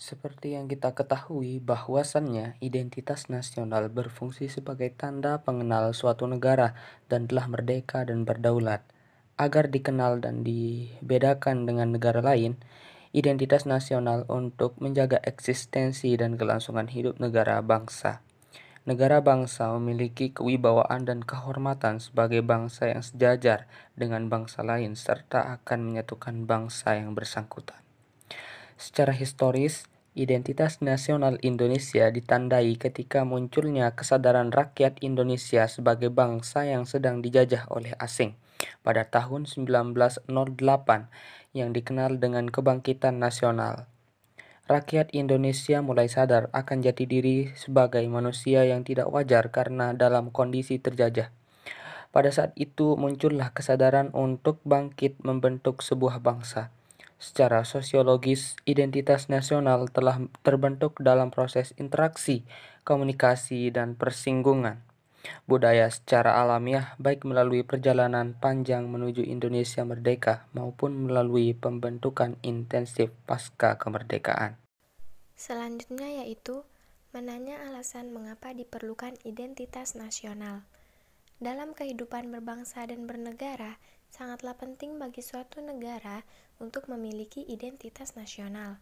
Seperti yang kita ketahui bahwasannya identitas nasional berfungsi sebagai tanda pengenal suatu negara dan telah merdeka dan berdaulat. Agar dikenal dan dibedakan dengan negara lain, identitas nasional untuk menjaga eksistensi dan kelangsungan hidup negara bangsa. Negara bangsa memiliki kewibawaan dan kehormatan sebagai bangsa yang sejajar dengan bangsa lain serta akan menyatukan bangsa yang bersangkutan. Secara historis, identitas nasional Indonesia ditandai ketika munculnya kesadaran rakyat Indonesia sebagai bangsa yang sedang dijajah oleh asing pada tahun 1908 yang dikenal dengan Kebangkitan Nasional. Rakyat Indonesia mulai sadar akan jati diri sebagai manusia yang tidak wajar karena dalam kondisi terjajah. Pada saat itu muncullah kesadaran untuk bangkit membentuk sebuah bangsa. Secara sosiologis, identitas nasional telah terbentuk dalam proses interaksi, komunikasi, dan persinggungan budaya secara alamiah baik melalui perjalanan panjang menuju Indonesia merdeka maupun melalui pembentukan intensif pasca kemerdekaan. Selanjutnya yaitu menanya alasan mengapa diperlukan identitas nasional. Dalam kehidupan berbangsa dan bernegara, sangatlah penting bagi suatu negara untuk memiliki identitas nasional.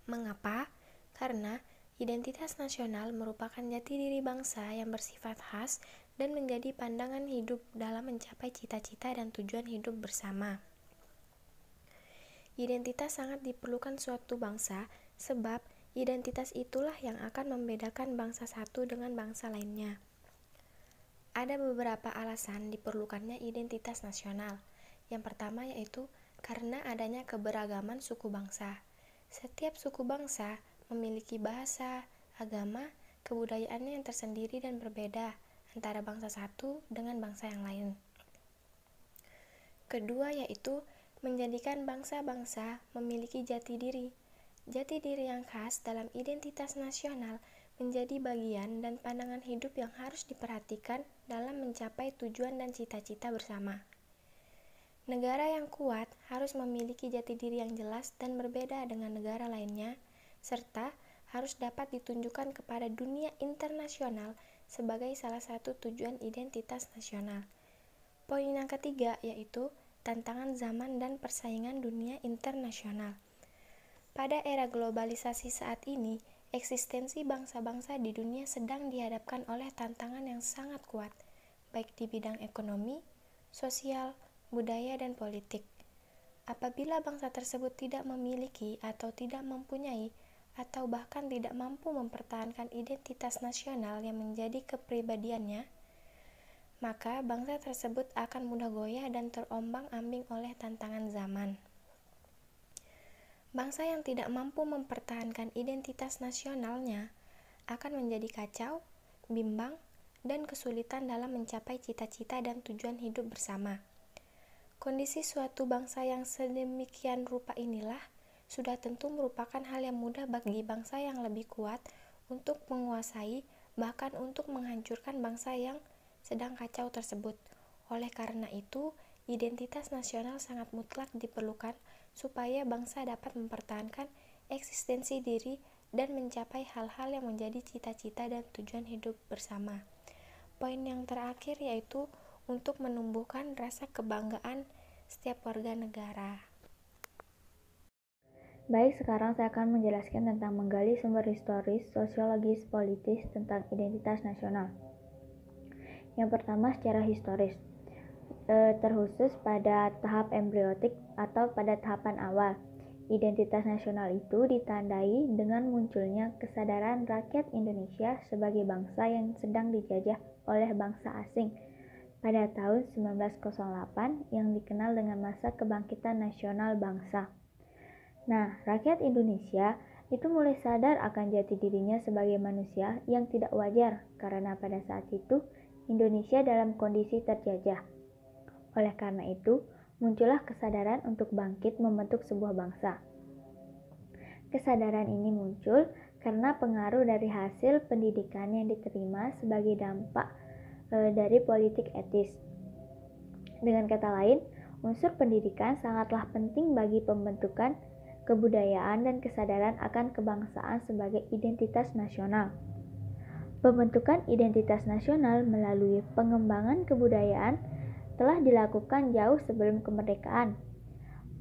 Mengapa? Karena identitas nasional merupakan jati diri bangsa yang bersifat khas dan menjadi pandangan hidup dalam mencapai cita-cita dan tujuan hidup bersama. Identitas sangat diperlukan suatu bangsa sebab identitas itulah yang akan membedakan bangsa satu dengan bangsa lainnya. Ada beberapa alasan diperlukannya identitas nasional. Yang pertama yaitu karena adanya keberagaman suku bangsa. Setiap suku bangsa memiliki bahasa, agama, kebudayaannya yang tersendiri dan berbeda antara bangsa satu dengan bangsa yang lain. Kedua yaitu menjadikan bangsa-bangsa memiliki jati diri. Jati diri yang khas dalam identitas nasional menjadi bagian dan pandangan hidup yang harus diperhatikan dalam mencapai tujuan dan cita-cita bersama. Negara yang kuat harus memiliki jati diri yang jelas dan berbeda dengan negara lainnya, serta harus dapat ditunjukkan kepada dunia internasional sebagai salah satu tujuan identitas nasional. Poin yang ketiga yaitu tantangan zaman dan persaingan dunia internasional. Pada era globalisasi saat ini, eksistensi bangsa-bangsa di dunia sedang dihadapkan oleh tantangan yang sangat kuat, baik di bidang ekonomi, sosial, budaya, dan politik. Apabila bangsa tersebut tidak memiliki atau tidak mempunyai atau bahkan tidak mampu mempertahankan identitas nasional yang menjadi kepribadiannya, maka bangsa tersebut akan mudah goyah dan terombang-ambing oleh tantangan zaman. Bangsa yang tidak mampu mempertahankan identitas nasionalnya akan menjadi kacau, bimbang, dan kesulitan dalam mencapai cita-cita dan tujuan hidup bersama. Kondisi suatu bangsa yang sedemikian rupa inilah sudah tentu merupakan hal yang mudah bagi bangsa yang lebih kuat untuk menguasai, bahkan untuk menghancurkan bangsa yang sedang kacau tersebut. Oleh karena itu, identitas nasional sangat mutlak diperlukan supaya bangsa dapat mempertahankan eksistensi diri dan mencapai hal-hal yang menjadi cita-cita dan tujuan hidup bersama. Poin yang terakhir yaitu untuk menumbuhkan rasa kebanggaan setiap warga negara. Baik, sekarang saya akan menjelaskan tentang menggali sumber historis, sosiologis, politis tentang identitas nasional. Yang pertama, secara historis, terkhusus pada tahap embriotik atau pada tahapan awal. Identitas nasional itu ditandai dengan munculnya kesadaran rakyat Indonesia sebagai bangsa yang sedang dijajah oleh bangsa asing pada tahun 1908 yang dikenal dengan masa kebangkitan nasional bangsa. Nah, rakyat Indonesia itu mulai sadar akan jati dirinya sebagai manusia yang tidak wajar karena pada saat itu Indonesia dalam kondisi terjajah. Oleh karena itu, muncullah kesadaran untuk bangkit membentuk sebuah bangsa. Kesadaran ini muncul karena pengaruh dari hasil pendidikan yang diterima sebagai dampak dari politik etis. Dengan kata lain, unsur pendidikan sangatlah penting bagi pembentukan kebudayaan, dan kesadaran akan kebangsaan sebagai identitas nasional. Pembentukan identitas nasional melalui pengembangan kebudayaan telah dilakukan jauh sebelum kemerdekaan.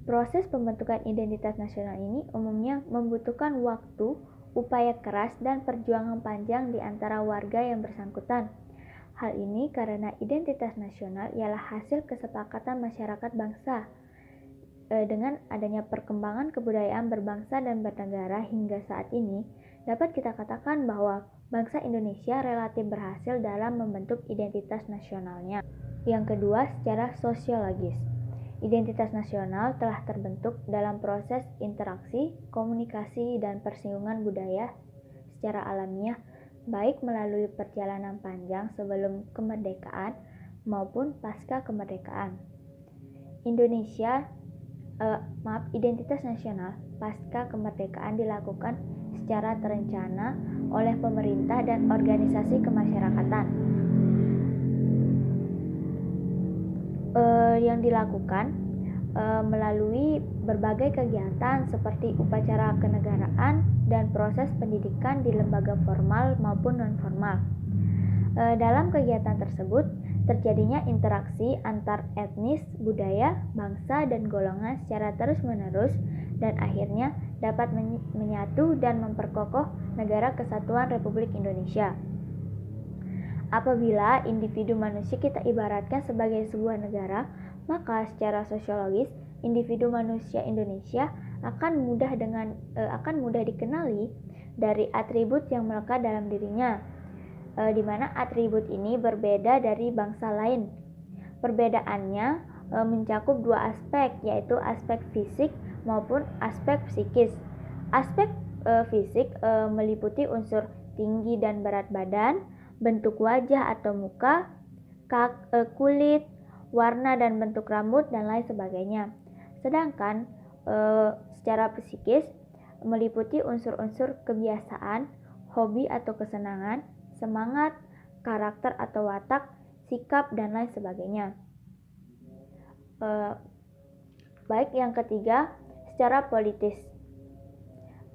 Proses pembentukan identitas nasional ini umumnya membutuhkan waktu, upaya keras, dan perjuangan panjang di antara warga yang bersangkutan. Hal ini karena identitas nasional ialah hasil kesepakatan masyarakat bangsa. Dengan adanya perkembangan kebudayaan berbangsa dan bernegara hingga saat ini, dapat kita katakan bahwa bangsa Indonesia relatif berhasil dalam membentuk identitas nasionalnya. Yang kedua, secara sosiologis. Identitas nasional telah terbentuk dalam proses interaksi, komunikasi, dan persinggungan budaya secara alamiah, baik melalui perjalanan panjang sebelum kemerdekaan maupun pasca kemerdekaan. Identitas nasional pasca kemerdekaan dilakukan secara terencana oleh pemerintah dan organisasi kemasyarakatan. Yang dilakukan melalui berbagai kegiatan seperti upacara kenegaraan dan proses pendidikan di lembaga formal maupun non-formal. Dalam kegiatan tersebut, terjadinya interaksi antar etnis, budaya, bangsa, dan golongan secara terus-menerus dan akhirnya dapat menyatu dan memperkokoh Negara Kesatuan Republik Indonesia. Apabila individu manusia kita ibaratkan sebagai sebuah negara, maka secara sosiologis individu manusia Indonesia akan mudah dikenali dari atribut yang melekat dalam dirinya, di mana atribut ini berbeda dari bangsa lain. Perbedaannya mencakup dua aspek, yaitu aspek fisik maupun aspek psikis. Aspek fisik meliputi unsur tinggi dan berat badan, bentuk wajah atau muka, kulit, warna dan bentuk rambut, dan lain sebagainya. Sedangkan secara psikis meliputi unsur-unsur kebiasaan, hobi atau kesenangan, semangat, karakter atau watak, sikap, dan lain sebagainya. Baik, yang ketiga, secara politis.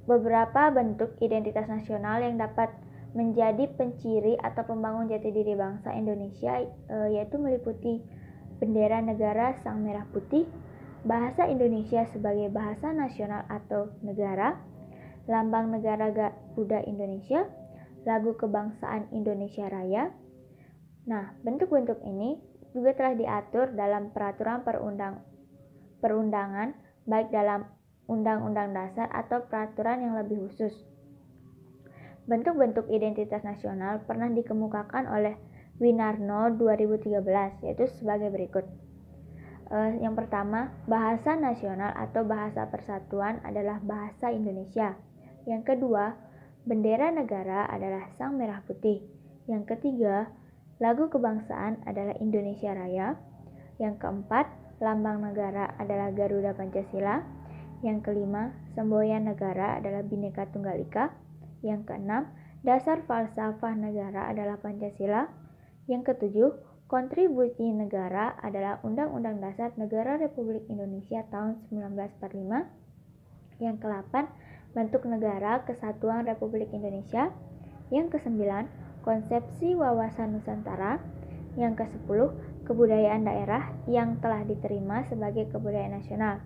Beberapa bentuk identitas nasional yang dapat menjadi penciri atau pembangun jati diri bangsa Indonesia yaitu meliputi bendera negara sang merah putih, bahasa Indonesia sebagai bahasa nasional atau negara, lambang negara Garuda Indonesia, lagu kebangsaan Indonesia Raya. Nah, bentuk-bentuk ini juga telah diatur dalam peraturan perundangan baik dalam Undang-Undang Dasar atau peraturan yang lebih khusus. Bentuk-bentuk identitas nasional pernah dikemukakan oleh Winarno 2013, yaitu sebagai berikut. Yang pertama, bahasa nasional atau bahasa persatuan adalah bahasa Indonesia. Yang kedua, bendera negara adalah sang merah putih. Yang ketiga, lagu kebangsaan adalah Indonesia Raya. Yang keempat, lambang negara adalah Garuda Pancasila. Yang kelima, semboyan negara adalah Bhinneka Tunggal Ika. Yang keenam, dasar falsafah negara adalah Pancasila. Yang ketujuh, kontribusi negara adalah Undang-Undang Dasar Negara Republik Indonesia tahun 1945. Yang ke-8, bentuk negara Kesatuan Republik Indonesia. Yang ke-9, konsepsi wawasan Nusantara. Yang ke-10, kebudayaan daerah yang telah diterima sebagai kebudayaan nasional.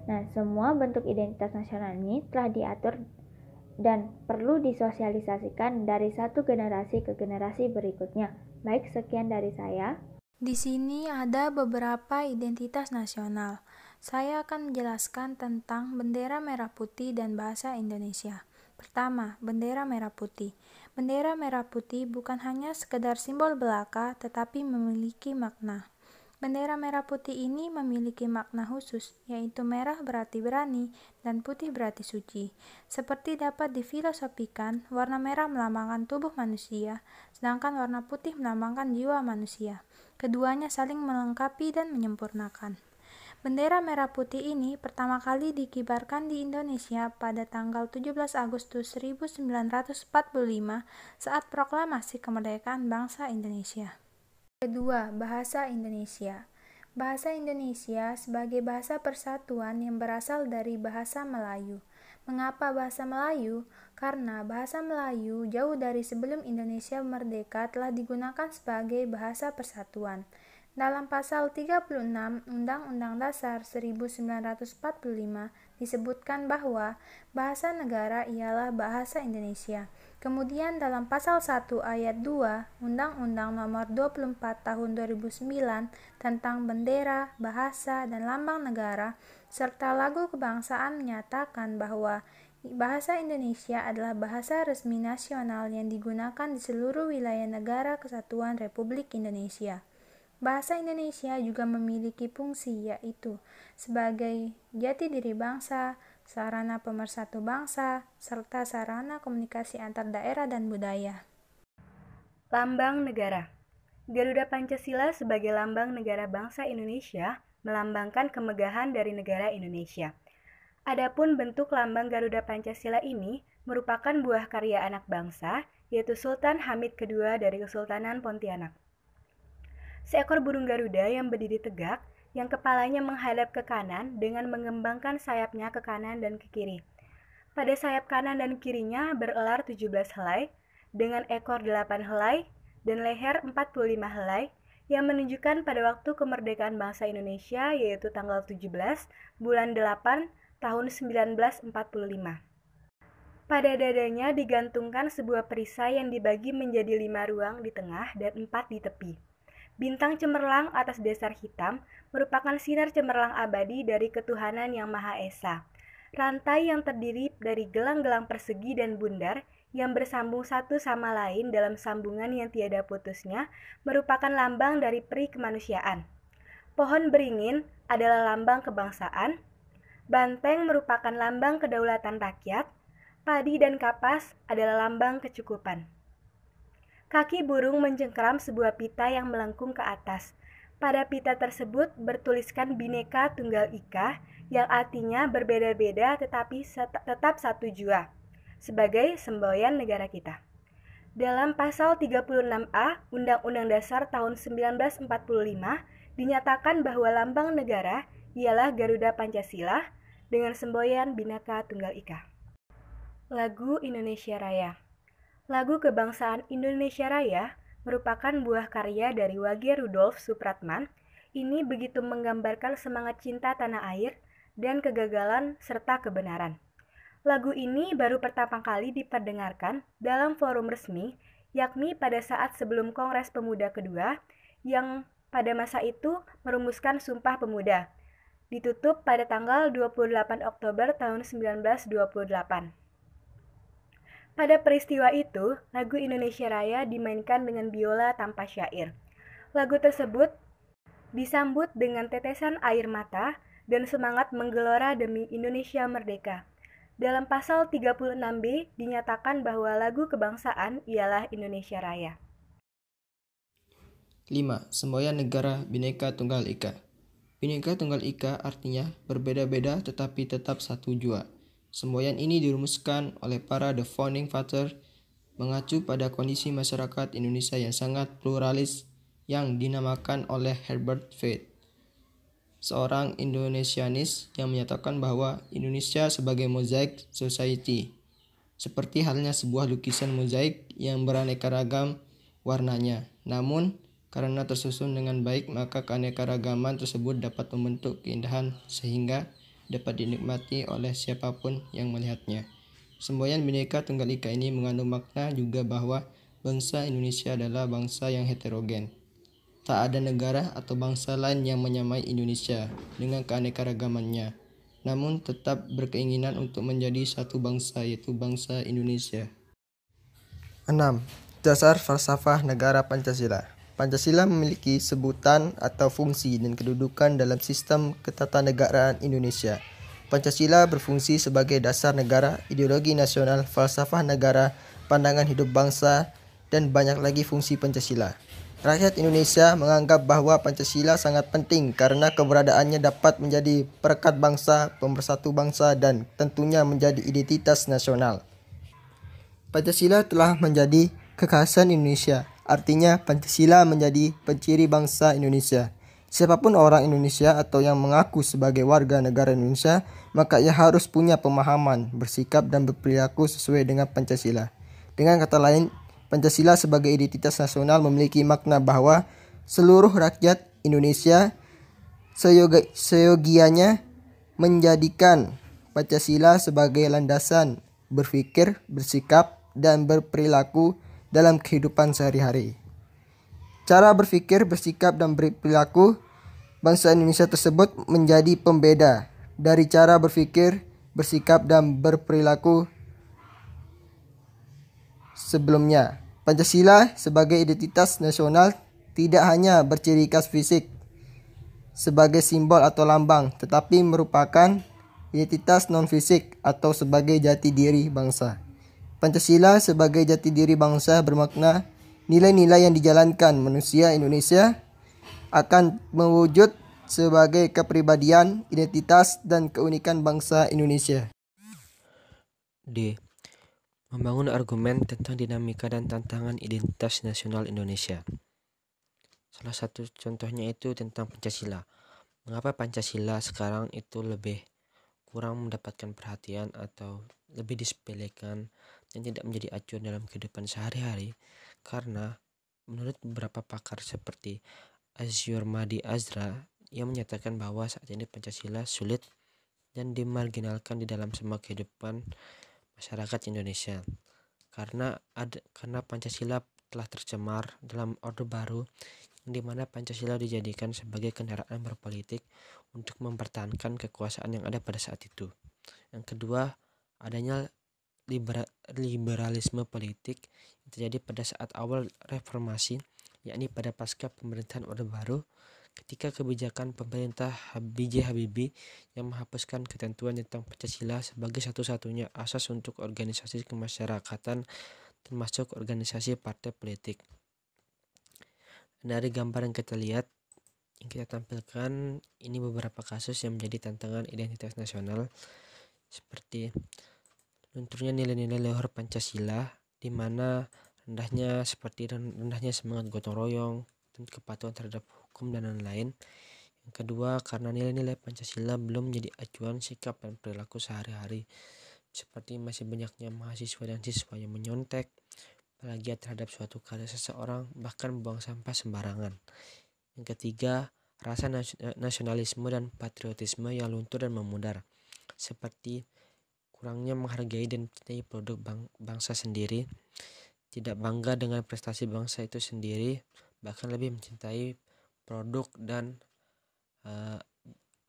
Nah, semua bentuk identitas nasional ini telah diatur dan perlu disosialisasikan dari satu generasi ke generasi berikutnya. Baik, sekian dari saya. Di sini ada beberapa identitas nasional. Saya akan menjelaskan tentang bendera merah putih dan bahasa Indonesia. Pertama, bendera merah putih. Bendera merah putih bukan hanya sekedar simbol belaka, tetapi memiliki makna. Bendera merah putih ini memiliki makna khusus, yaitu merah berarti berani dan putih berarti suci. Seperti dapat difilosofikan, warna merah melambangkan tubuh manusia, sedangkan warna putih melambangkan jiwa manusia. Keduanya saling melengkapi dan menyempurnakan. Bendera merah putih ini pertama kali dikibarkan di Indonesia pada tanggal 17 Agustus 1945 saat proklamasi kemerdekaan bangsa Indonesia. Kedua, bahasa Indonesia. Bahasa Indonesia sebagai bahasa persatuan yang berasal dari bahasa Melayu. Mengapa bahasa Melayu? Karena bahasa Melayu jauh dari sebelum Indonesia merdeka telah digunakan sebagai bahasa persatuan. Dalam pasal 36 Undang-Undang Dasar 1945 disebutkan bahwa bahasa negara ialah bahasa Indonesia. Kemudian dalam pasal 1 ayat 2 Undang-Undang Nomor 24 Tahun 2009 tentang bendera, bahasa, dan lambang negara serta lagu kebangsaan menyatakan bahwa bahasa Indonesia adalah bahasa resmi nasional yang digunakan di seluruh wilayah negara kesatuan Republik Indonesia. Bahasa Indonesia juga memiliki fungsi yaitu sebagai jati diri bangsa, sarana pemersatu bangsa, serta sarana komunikasi antar daerah dan budaya. Lambang negara. Garuda Pancasila sebagai lambang negara bangsa Indonesia melambangkan kemegahan dari negara Indonesia. Adapun bentuk lambang Garuda Pancasila ini merupakan buah karya anak bangsa, yaitu Sultan Hamid II dari Kesultanan Pontianak. Seekor burung Garuda yang berdiri tegak, yang kepalanya menghadap ke kanan dengan mengembangkan sayapnya ke kanan dan ke kiri. Pada sayap kanan dan kirinya berelar 17 helai, dengan ekor 8 helai dan leher 45 helai, yang menunjukkan pada waktu kemerdekaan bangsa Indonesia, yaitu tanggal 17 bulan 8 tahun 1945. Pada dadanya digantungkan sebuah perisai yang dibagi menjadi 5 ruang di tengah dan 4 di tepi. Bintang cemerlang atas dasar hitam merupakan sinar cemerlang abadi dari ketuhanan yang Maha Esa. Rantai yang terdiri dari gelang-gelang persegi dan bundar yang bersambung satu sama lain dalam sambungan yang tiada putusnya merupakan lambang dari peri kemanusiaan. Pohon beringin adalah lambang kebangsaan, banteng merupakan lambang kedaulatan rakyat, padi dan kapas adalah lambang kecukupan. Kaki burung mencengkeram sebuah pita yang melengkung ke atas. Pada pita tersebut bertuliskan Bhinneka Tunggal Ika yang artinya berbeda-beda tetapi tetap satu jua sebagai semboyan negara kita. Dalam pasal 36A Undang-Undang Dasar tahun 1945 dinyatakan bahwa lambang negara ialah Garuda Pancasila dengan semboyan Bhinneka Tunggal Ika. Lagu Indonesia Raya. Lagu Kebangsaan Indonesia Raya merupakan buah karya dari Wage Rudolf Supratman. Ini begitu menggambarkan semangat cinta tanah air dan kegagalan serta kebenaran. Lagu ini baru pertama kali diperdengarkan dalam forum resmi, yakni pada saat sebelum Kongres Pemuda kedua, yang pada masa itu merumuskan Sumpah Pemuda. Ditutup pada tanggal 28 Oktober tahun 1928. Pada peristiwa itu, lagu Indonesia Raya dimainkan dengan biola tanpa syair. Lagu tersebut disambut dengan tetesan air mata dan semangat menggelora demi Indonesia merdeka. Dalam pasal 36B dinyatakan bahwa lagu kebangsaan ialah Indonesia Raya. 5. Semboyan negara Bhinneka Tunggal Ika. Bhinneka Tunggal Ika artinya berbeda-beda tetapi tetap satu jua. Semboyan ini dirumuskan oleh para The Founding Fathers mengacu pada kondisi masyarakat Indonesia yang sangat pluralis yang dinamakan oleh Herbert Feith, seorang Indonesianis yang menyatakan bahwa Indonesia sebagai mosaic society, seperti halnya sebuah lukisan mozaik yang beraneka ragam warnanya. Namun, karena tersusun dengan baik, maka keanekaragaman tersebut dapat membentuk keindahan sehingga dapat dinikmati oleh siapapun yang melihatnya. Semboyan Bhinneka Tunggal Ika ini mengandung makna juga bahwa bangsa Indonesia adalah bangsa yang heterogen. Tak ada negara atau bangsa lain yang menyamai Indonesia dengan keanekaragamannya, namun tetap berkeinginan untuk menjadi satu bangsa, yaitu bangsa Indonesia. 6. Dasar falsafah negara Pancasila. Pancasila memiliki sebutan atau fungsi dan kedudukan dalam sistem ketatanegaraan Indonesia. Pancasila berfungsi sebagai dasar negara, ideologi nasional, falsafah negara, pandangan hidup bangsa, dan banyak lagi fungsi Pancasila. Rakyat Indonesia menganggap bahwa Pancasila sangat penting karena keberadaannya dapat menjadi perekat bangsa, pemersatu bangsa, dan tentunya menjadi identitas nasional. Pancasila telah menjadi kekhasan Indonesia. Artinya Pancasila menjadi penciri bangsa Indonesia. Siapapun orang Indonesia atau yang mengaku sebagai warga negara Indonesia, maka ia harus punya pemahaman, bersikap dan berperilaku sesuai dengan Pancasila. Dengan kata lain, Pancasila sebagai identitas nasional memiliki makna bahwa seluruh rakyat Indonesia seyogianya menjadikan Pancasila sebagai landasan berpikir, bersikap, dan berperilaku dalam kehidupan sehari-hari. Cara berpikir, bersikap, dan berperilaku bangsa Indonesia tersebut menjadi pembeda dari cara berpikir, bersikap, dan berperilaku sebelumnya. Pancasila sebagai identitas nasional tidak hanya berciri khas fisik sebagai simbol atau lambang, tetapi merupakan identitas non-fisik atau sebagai jati diri bangsa. Pancasila sebagai jati diri bangsa bermakna nilai-nilai yang dijalankan manusia Indonesia akan mewujud sebagai kepribadian, identitas, dan keunikan bangsa Indonesia. D. Membangun argumen tentang dinamika dan tantangan identitas nasional Indonesia. Salah satu contohnya itu tentang Pancasila. Mengapa Pancasila sekarang itu lebih kurang mendapatkan perhatian atau lebih disepelekan dan tidak menjadi acuan dalam kehidupan sehari-hari? Karena menurut beberapa pakar seperti Asyur Madi Azra, ia menyatakan bahwa saat ini Pancasila sulit dan dimarginalkan di dalam semua kehidupan masyarakat Indonesia karena Pancasila telah tercemar dalam Orde Baru, di mana Pancasila dijadikan sebagai kendaraan berpolitik untuk mempertahankan kekuasaan yang ada pada saat itu. Yang kedua, adanya liberalisme politik yang terjadi pada saat awal reformasi, yakni pada pasca pemerintahan Orde Baru, ketika kebijakan pemerintah B.J. Habibie yang menghapuskan ketentuan tentang Pancasila sebagai satu-satunya asas untuk organisasi kemasyarakatan termasuk organisasi partai politik. Dari gambar yang kita lihat, yang kita tampilkan, ini beberapa kasus yang menjadi tantangan identitas nasional seperti lunturnya nilai-nilai luhur Pancasila, di mana rendahnya semangat gotong royong dan kepatuhan terhadap hukum dan lain-lain. Yang kedua, karena nilai-nilai Pancasila belum menjadi acuan sikap dan perilaku sehari-hari, seperti masih banyaknya mahasiswa dan siswa yang menyontek, plagiat terhadap suatu karya seseorang, bahkan buang sampah sembarangan. Yang ketiga, rasa nasionalisme dan patriotisme yang luntur dan memudar, seperti kurangnya menghargai dan mencintai produk bangsa sendiri, tidak bangga dengan prestasi bangsa itu sendiri, bahkan lebih mencintai produk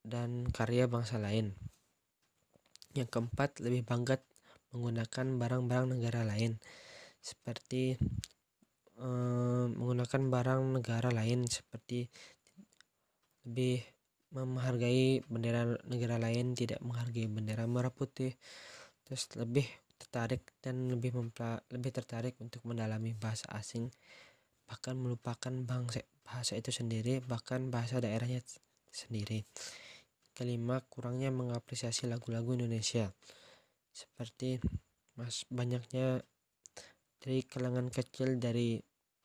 dan karya bangsa lain. Yang keempat, lebih bangga menggunakan barang-barang negara lain, seperti lebih menghargai bendera negara lain, tidak menghargai bendera merah putih, terus lebih tertarik untuk mendalami bahasa asing, bahkan melupakan bahasa itu sendiri, bahkan bahasa daerahnya sendiri. Kelima, kurangnya mengapresiasi lagu-lagu Indonesia, seperti banyaknya dari kalangan kecil, dari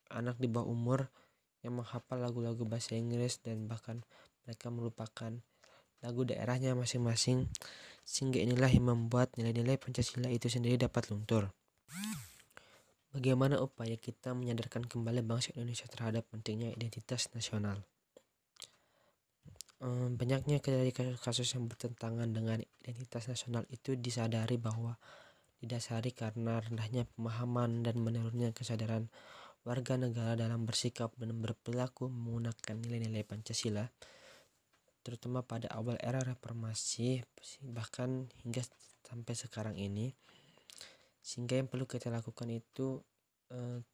anak di bawah umur yang menghafal lagu-lagu bahasa Inggris dan bahkan mereka melupakan lagu daerahnya masing-masing, sehingga inilah yang membuat nilai-nilai Pancasila itu sendiri dapat luntur. Bagaimana upaya kita menyadarkan kembali bangsa Indonesia terhadap pentingnya identitas nasional? Banyaknya dari kasus yang bertentangan dengan identitas nasional itu disadari bahwa didasari karena rendahnya pemahaman dan menurunnya kesadaran warga negara dalam bersikap dan berperilaku menggunakan nilai-nilai Pancasila, terutama pada awal era reformasi bahkan hingga sampai sekarang ini. Sehingga yang perlu kita lakukan itu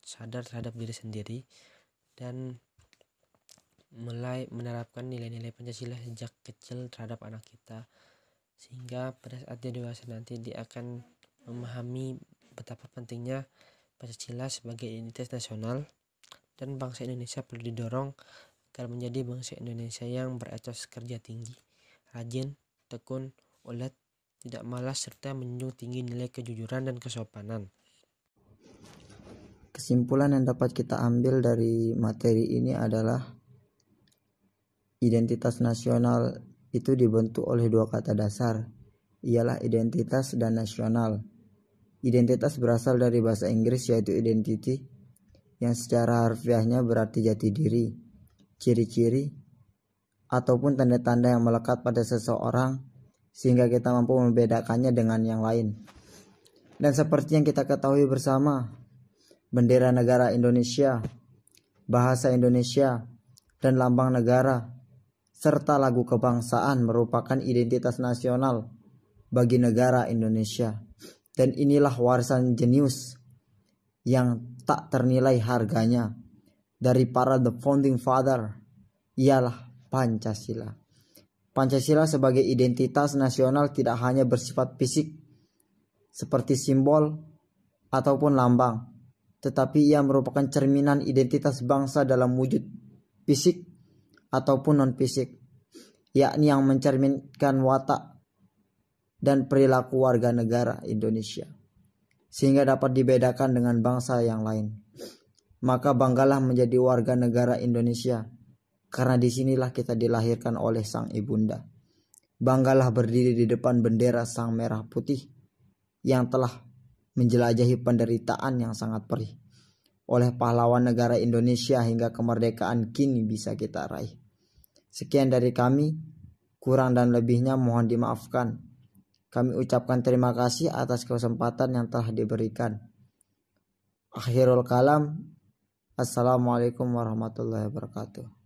sadar terhadap diri sendiri dan mulai menerapkan nilai-nilai Pancasila sejak kecil terhadap anak kita, sehingga pada saat dia dewasa nanti dia akan memahami betapa pentingnya Pancasila sebagai identitas nasional, dan bangsa Indonesia perlu didorong agar menjadi bangsa Indonesia yang beretos kerja tinggi, rajin, tekun, ulet, tidak malas, serta menjunjung tinggi nilai kejujuran dan kesopanan. Kesimpulan yang dapat kita ambil dari materi ini adalah Identitas nasional itu dibentuk oleh dua kata dasar, ialah identitas dan nasional. Identitas berasal dari bahasa Inggris yaitu identity, yang secara harfiahnya berarti jati diri, ciri-ciri, ataupun tanda-tanda yang melekat pada seseorang sehingga kita mampu membedakannya dengan yang lain. Dan seperti yang kita ketahui bersama, bendera negara Indonesia, bahasa Indonesia, dan lambang negara, serta lagu kebangsaan merupakan identitas nasional bagi negara Indonesia. Dan inilah warisan jenius yang tak ternilai harganya dari para the founding father, ialah Pancasila. Pancasila sebagai identitas nasional tidak hanya bersifat fisik seperti simbol ataupun lambang, tetapi ia merupakan cerminan identitas bangsa dalam wujud fisik ataupun non-fisik, yakni yang mencerminkan watak dan perilaku warga negara Indonesia, sehingga dapat dibedakan dengan bangsa yang lain. Maka banggalah menjadi warga negara Indonesia, karena disinilah kita dilahirkan oleh Sang Ibunda. Banggalah berdiri di depan bendera Sang Merah Putih yang telah menjelajahi penderitaan yang sangat perih oleh pahlawan negara Indonesia hingga kemerdekaan kini bisa kita raih. Sekian dari kami, kurang dan lebihnya mohon dimaafkan. Kami ucapkan terima kasih atas kesempatan yang telah diberikan. Akhirul kalam, Assalamualaikum warahmatullahi wabarakatuh.